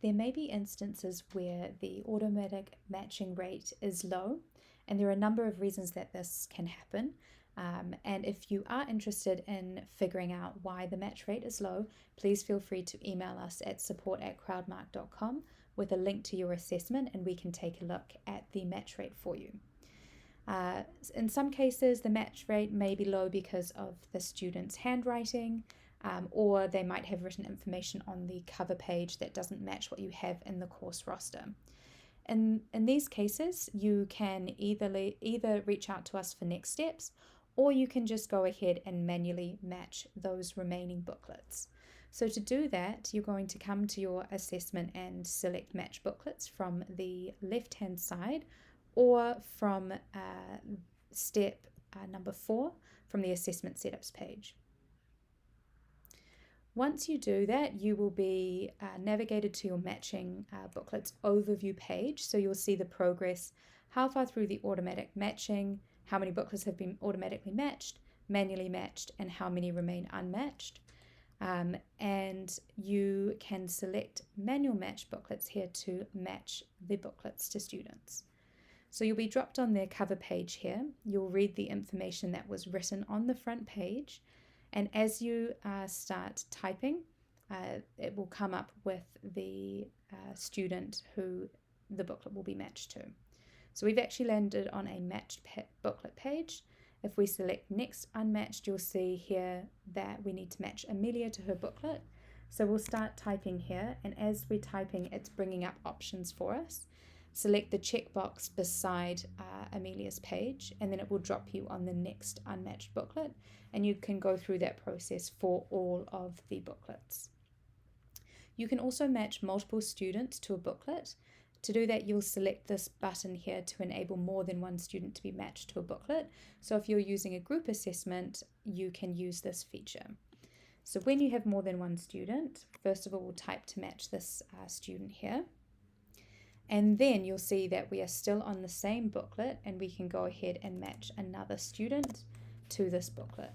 There may be instances where the automatic matching rate is low, and there are a number of reasons that this can happen. And if you are interested in figuring out why the match rate is low, please feel free to email us at support@crowdmark.com with a link to your assessment, and we can take a look at the match rate for you. In some cases, the match rate may be low because of the student's handwriting, or they might have written information on the cover page that doesn't match what you have in the course roster. In these cases, you can either reach out to us for next steps, or you can just go ahead and manually match those remaining booklets. So to do that, you're going to come to your assessment and select match booklets from the left-hand side, or from step number 4 from the assessment setups page. Once you do that, you will be navigated to your matching booklets overview page. So you'll see the progress, how far through the automatic matching, how many booklets have been automatically matched, manually matched, and how many remain unmatched. And you can select manual match booklets here to match the booklets to students. So you'll be dropped on their cover page here. You'll read the information that was written on the front page. And as you start typing, it will come up with the student who the booklet will be matched to. So we've actually landed on a matched booklet page. If we select next unmatched, you'll see here that we need to match Amelia to her booklet. So we'll start typing here, and as we're typing, it's bringing up options for us. Select the checkbox beside Amelia's page, and then it will drop you on the next unmatched booklet, and you can go through that process for all of the booklets. You can also match multiple students to a booklet. To do that, you'll select this button here to enable more than one student to be matched to a booklet. So if you're using a group assessment, you can use this feature. So when you have more than one student, first of all, we'll type to match this student here. And then you'll see that we are still on the same booklet, and we can go ahead and match another student to this booklet.